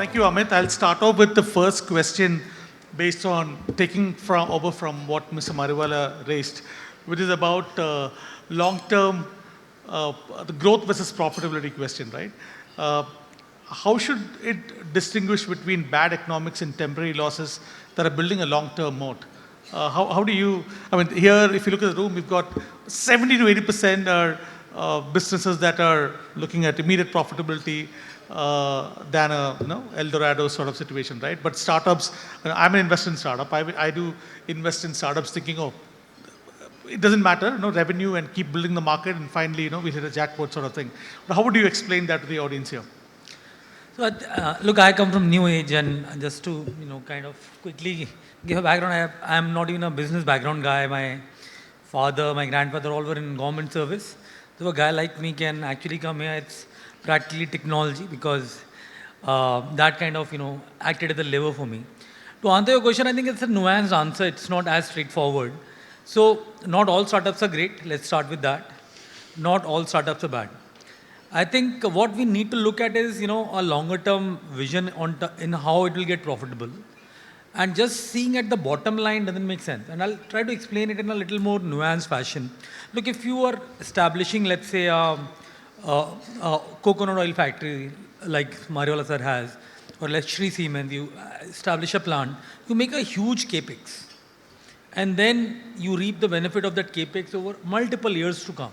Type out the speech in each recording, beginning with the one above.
Thank you, Amit. I'll start off with the first question based on taking over from what Mr. Mariwala raised, which is about long-term uh, the growth versus profitability question, right? Uh, how should it distinguish between bad economics and temporary losses that are building a long-term moat? How do you, I mean, here, if you look at the room, we've got 70 to 80% are businesses that are looking at immediate profitability than a El Dorado sort of situation, right? But startups, I'm an investor in startup. I do invest in startups thinking, oh, it doesn't matter, revenue and keep building the market and finally, we hit a jackpot sort of thing. But how would you explain that to the audience here? So, look, I come from new age, and just to kind of quickly give a background, I'm not even a business background guy. My father, my grandfather, all were in government service. So a guy like me can actually come here. It's practically technology because that kind of acted as a lever for me. To answer your question, I think it's a nuanced answer. It's not as straightforward. So not all startups are great. Let's start with that. Not all startups are bad. I think what we need to look at is, a longer term vision in how it will get profitable. And just seeing at the bottom line doesn't make sense. And I'll try to explain it in a little more nuanced fashion. Look, if you are establishing, let's say, a coconut oil factory like Mariola sir has, or like Sri Siemens, you establish a plant, you make a huge capex. And then you reap the benefit of that capex over multiple years to come.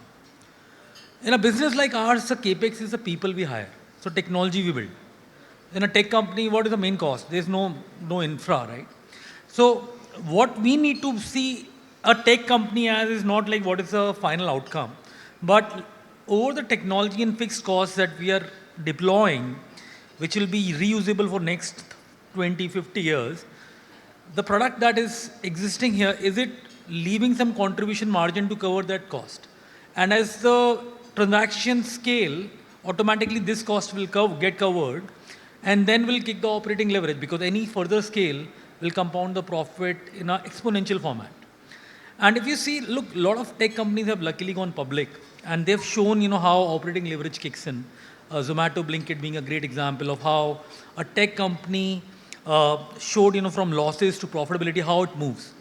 In a business like ours, the capex is the people we hire. So technology we build. In a tech company, what is the main cost? There's no infra, right? So what we need to see a tech company as is not like what is the final outcome, but over the technology and fixed costs that we are deploying, which will be reusable for next 20, 50 years, the product that is existing here, is it leaving some contribution margin to cover that cost? And as the transaction scale, automatically this cost will get covered, and then we'll kick the operating leverage because any further scale will compound the profit in an exponential format. And if you see, look, a lot of tech companies have luckily gone public, and they've shown, how operating leverage kicks in. Zomato, Blinkit being a great example of how a tech company showed, from losses to profitability, how it moves.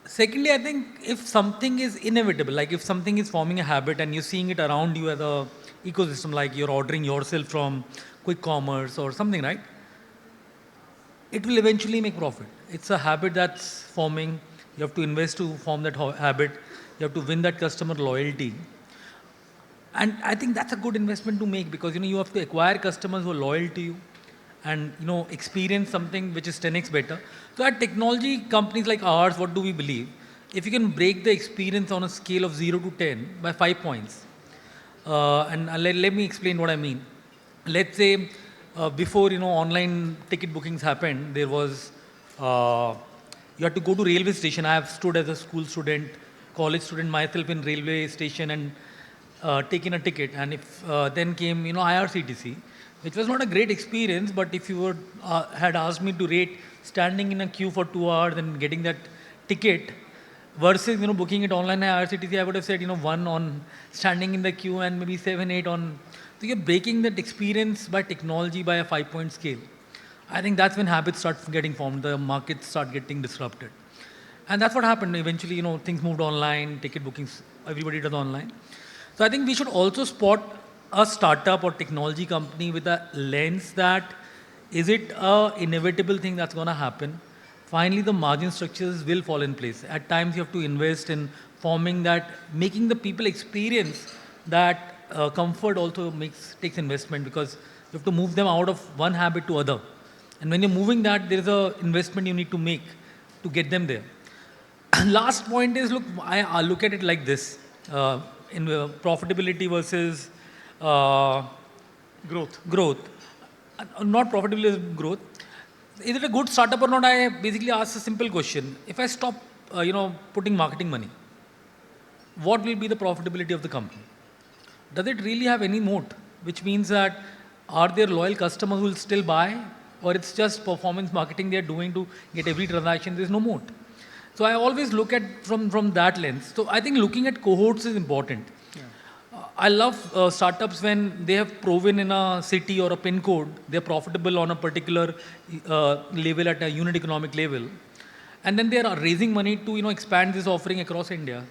Secondly, I think if something is inevitable, like if something is forming a habit and you're seeing it around you as a ecosystem, like you're ordering yourself from quick commerce or something, right? It will eventually make profit. It's a habit that's forming. You have to invest to form that habit. You have to win that customer loyalty. And I think that's a good investment to make because you have to acquire customers who are loyal to you and experience something which is 10x better. So at technology companies like ours, what do we believe? If you can break the experience on a scale of 0 to 10 by 5 points, and let me explain what I mean. Let's say before online ticket bookings happened, there was you had to go to railway station. I have stood as a school student, college student myself in railway station and taken a ticket. And if then came IRCTC, which was not a great experience, but if you had asked me to rate standing in a queue for 2 hours and getting that ticket versus booking it online at IRCTC, I would have said 1 on standing in the queue and maybe 7, 8 on. So you're breaking that experience by technology by a 5-point scale. I think that's when habits start getting formed, the markets start getting disrupted. And that's what happened. Eventually, things moved online, ticket bookings, everybody does online. So I think we should also spot a startup or technology company with a lens that is it a inevitable thing that's going to happen? Finally, the margin structures will fall in place. At times, you have to invest in forming that, making the people experience that comfort also takes investment because you have to move them out of one habit to other. And when you're moving that, there is a investment you need to make to get them there. And last point is, look, I look at it like this, in profitability versus growth. Not profitability, growth. Is it a good startup or not? I basically ask a simple question. If I stop, putting marketing money, what will be the profitability of the company? Does it really have any moat? Which means that are there loyal customers who will still buy, or it's just performance marketing they are doing to get every transaction? There's no moat. So I always look at from that lens. So I think looking at cohorts is important. Yeah. I love startups when they have proven in a city or a pin code they're profitable on a particular level at a unit economic level, and then they are raising money to expand this offering across India.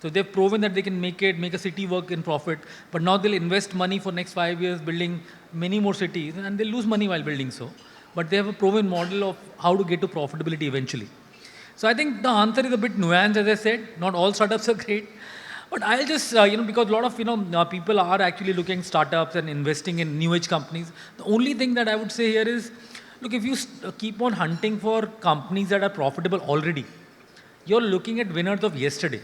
So they've proven that they can make a city work in profit, but now they'll invest money for next 5 years building many more cities, and they'll lose money while building so. But they have a proven model of how to get to profitability eventually. So I think the answer is a bit nuanced, as I said. Not all startups are great, but I'll just because a lot of people are actually looking at startups and investing in new age companies. The only thing that I would say here is, look, if you keep on hunting for companies that are profitable already, you're looking at winners of yesterday.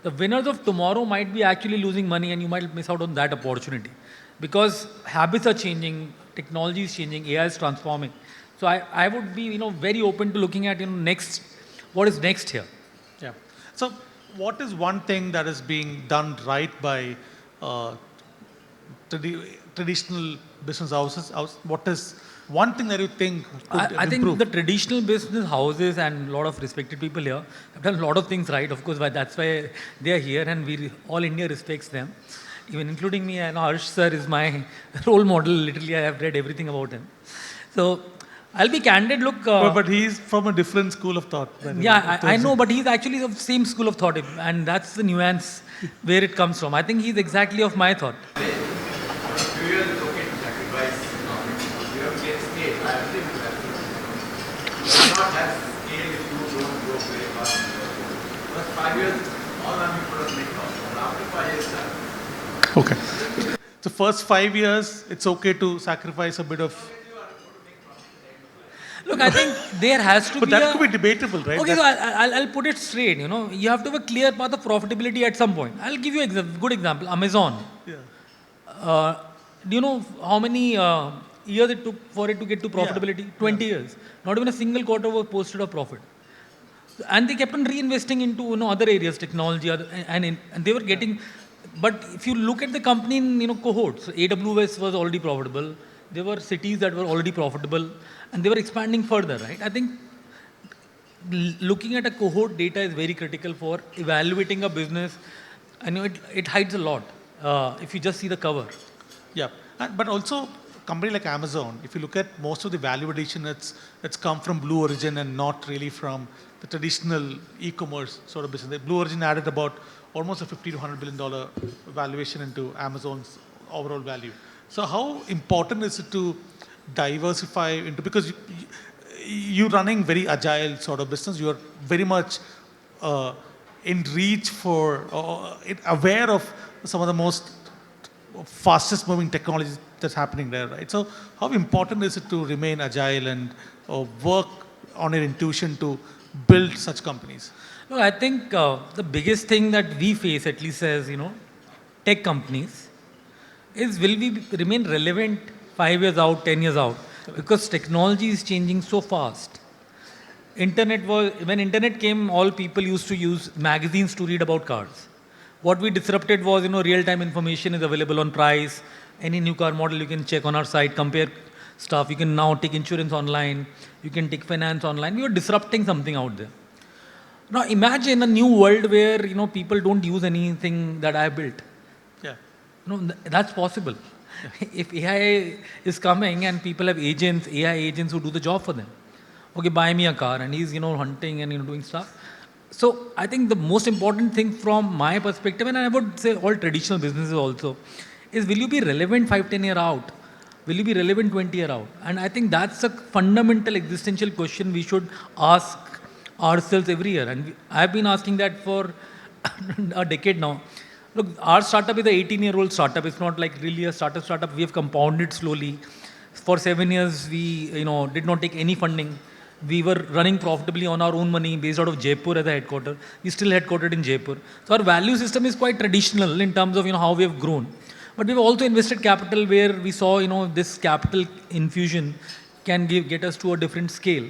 The winners of tomorrow might be actually losing money, and you might miss out on that opportunity because habits are changing, technology is changing, AI is transforming. So I would be very open to looking at next, what is next here. Yeah. So, what is one thing that is being done right by uh, traditional business houses? What is one thing that you think could I think improve? the traditional business houses and a lot of respected people here have done a lot of things right. Of course, that's why they are here, and all India respects them, even including me. And Harsh sir is my role model. Literally, I have read everything about him. So I'll be candid. Look, But he's from a different school of thought. yeah, I know, but he's actually of the same school of thought, and that's the nuance where it comes from. I think he's exactly of my thought. Few years is okay to sacrifice. You have to get scale. I agree with that. You cannot have scale if you don't grow very fast. First 5 years, all army products make loss. But after 5 years, done. Okay. So first 5 years, it's okay to sacrifice a bit of. Look, I think there has to But be that could be debatable, right? Okay, so I'll put it straight. You have to have a clear path of profitability at some point. I'll give you a good example. Amazon. Yeah. Do you know how many years it took for it to get to profitability? Yeah. 20 years. Not even a single quarter was posted a profit. And they kept on reinvesting into other areas, technology, and they were getting. But if you look at the company in cohorts, AWS was already profitable. There were cities that were already profitable, and they were expanding further. Right? I think looking at a cohort data is very critical for evaluating a business. I know it hides a lot if you just see the cover. Yeah, but also company like Amazon, if you look at most of the value addition, it's come from Blue Origin and not really from the traditional e-commerce sort of business. The Blue Origin added about almost a $50 to $100 billion valuation into Amazon's overall value. So how important is it to diversify into, because you're running very agile sort of business, you're very much in reach for, aware of some of the most fastest moving technologies that's happening there, right? So how important is it to remain agile and work on your intuition to build such companies? No, I think the biggest thing that we face, at least as tech companies, is will we remain relevant 5 years out, 10 years out? Because technology is changing so fast. When internet came, all people used to use magazines to read about cars. What we disrupted was, real-time information is available on price. Any new car model you can check on our site, compare stuff. You can now take insurance online. You can take finance online. We were disrupting something out there. Now imagine a new world where people don't use anything that I built. Yeah. That's possible. Yeah. If AI is coming and people have agents, AI agents who do the job for them. Okay, buy me a car, and he's hunting and doing stuff. So I think the most important thing from my perspective, and I would say all traditional businesses also, is will you be relevant 5-10 year out? Will you be relevant 20 year out? And I think that's a fundamental existential question we should ask ourselves every year. And I've been asking that for a decade now. Look, our startup is an 18-year-old startup. It's not like really a startup. We have compounded slowly. For 7 years, we did not take any funding. We were running profitably on our own money based out of Jaipur as a headquarter. We still headquartered in Jaipur. So our value system is quite traditional in terms of how we have grown. But we've also invested capital where we saw this capital infusion can get us to a different scale.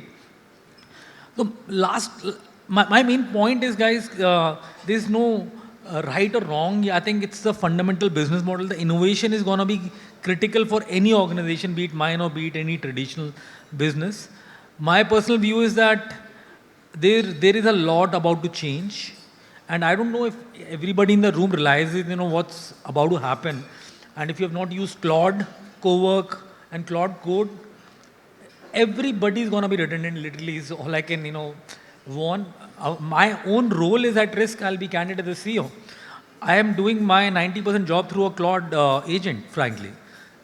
So my main point is, guys, there's no right or wrong. I think it's the fundamental business model. The innovation is going to be critical for any organization, be it mine or be it any traditional business. My personal view is that there is a lot about to change, And I don't know if everybody in the room realizes, what's about to happen. And if you have not used Claude, Cowork, and Claude Code, everybody is going to be redundant, literally, is all I can, warn. My own role is at risk. I'll be candid as the CEO. I am doing my 90% job through a Claude agent, frankly.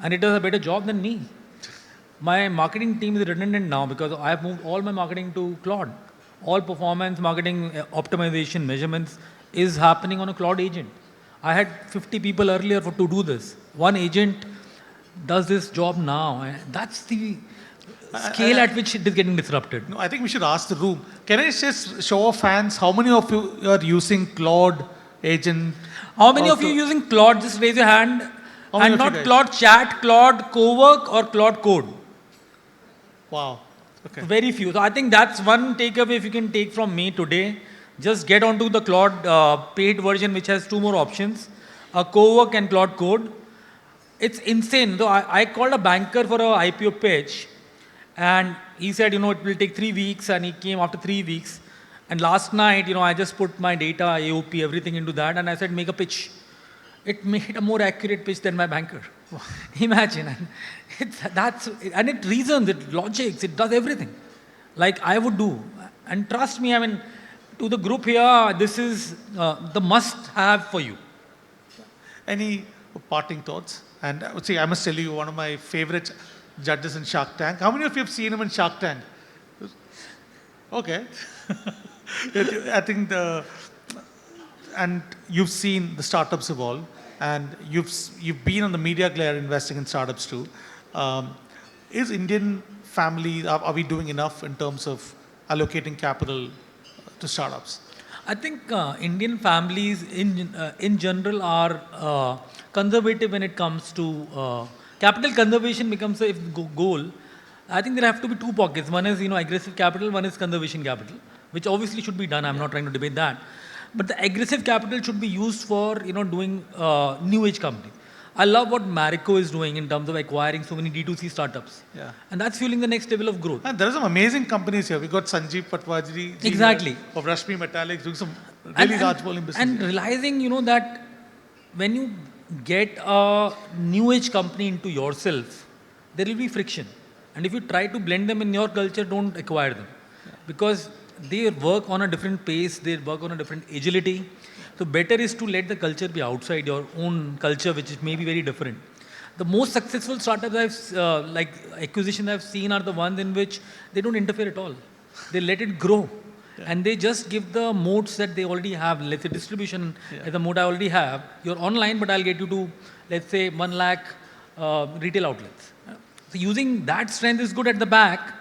And it does a better job than me. My marketing team is redundant now because I have moved all my marketing to Claude. All performance, marketing, optimization, measurements is happening on a Claude agent. I had 50 people earlier to do this. One agent does this job now. And that's the scale at which it is getting disrupted. No, I think we should ask the room. Can I just show of hands, how many of you are using Claude agent? How many of you using Claude? Just raise your hand. How many And of you not guys? Claude Chat, Claude Cowork or Claude Code. Wow. Okay. Very few. So I think that's one takeaway if you can take from me today. Just get onto the Claude paid version, which has two more options, a Cowork and Claude Code. It's insane. So I called a banker for a IPO pitch, and he said, it will take 3 weeks, and he came after 3 weeks. And last night, I just put my data, AOP, everything into that, and I said, make a pitch. It made a more accurate pitch than my banker. Imagine. And it reasons, it logics, it does everything. Like I would do. And trust me, to the group here, this is the must-have for you. Any parting thoughts? And I would say, I must tell you, one of my favorite judges in Shark Tank. How many of you have seen him in Shark Tank? Okay. I think and you've seen the startups evolve, and you've been on the media glare investing in startups too. Is Indian family, are we doing enough in terms of allocating capital to startups? I think Indian families in general are conservative when it comes to capital conservation becomes a goal. I think there have to be two pockets. One is aggressive capital, one is conservation capital, which obviously should be done. I'm not trying to debate that. But the aggressive capital should be used for doing new age company. I love what Marico is doing in terms of acquiring so many D2C startups. Yeah. And that's fueling the next level of growth. And there are some amazing companies here. We got Sanjeev Patwari ji Exactly. of Rashmi Metallics doing some really large volume business. And realizing, that when you get a new age company into yourself, there will be friction. And if you try to blend them in your culture, don't acquire them. Because they work on a different pace, they work on a different agility. So better is to let the culture be outside your own culture, which is maybe very different. The most successful startups acquisitions I've seen are the ones in which they don't interfere at all. They let it grow. Yeah. And they just give the modes that they already have. Let's say distribution as the mode I already have. You're online, but I'll get you to, let's say, 1 lakh retail outlets. So using that strength is good at the back.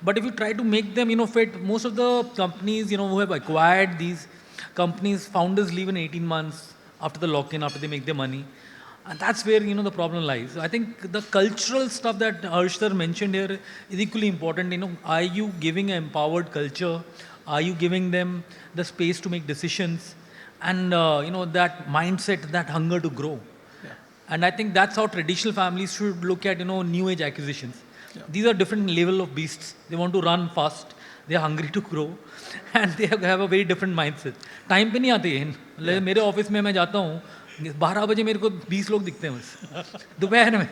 But if you try to make them, fit, most of the companies, who have acquired these companies, founders leave in 18 months after the lock-in, after they make their money. And that's where, the problem lies. I think the cultural stuff that Harsh sir mentioned here is equally important. Are you giving an empowered culture? Are you giving them the space to make decisions? And, that mindset, that hunger to grow. Yeah. And I think that's how traditional families should look at, new age acquisitions. Yeah. These are different level of beasts. They want to run fast. They are hungry to grow. And they have a very different mindset. Time पे नहीं आते हैं. मेरे office में मैं जाता हूँ 12 बजे मेरे को 20 लोग दिखते हैं बस दोपहर में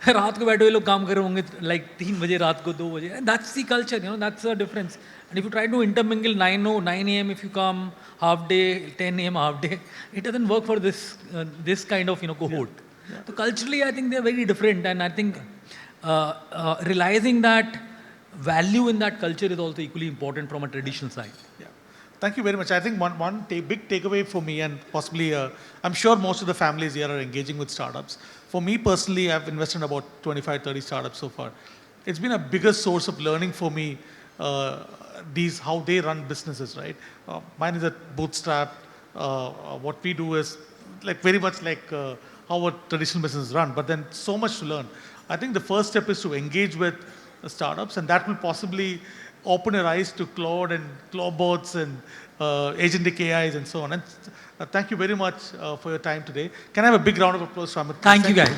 रात को बैठे हुए लोग काम कर रहे होंगे like 3 बजे रात को 2 बजे. That's the culture, that's the difference. And if you try to intermingle 9 a.m. if you come half day, 10 a.m. half day, it doesn't work for this kind of cohort. Yeah. Yeah. So culturally, I think they're very different, and I think realizing that value in that culture is also equally important from a traditional side. Yeah. Thank you very much. I think one big takeaway for me, and possibly I'm sure most of the families here are engaging with startups. For me personally, I've invested in about 25, 30 startups so far. It's been a bigger source of learning for me, how they run businesses, right? Mine is a bootstrap. What we do is very much like how a traditional business is run, but then so much to learn. I think the first step is to engage with the startups, and that will possibly open your eyes to Claude and Clawbots and agentic AIs and so on. And thank you very much for your time today. Can I have a big round of applause for Amit? Thank you guys.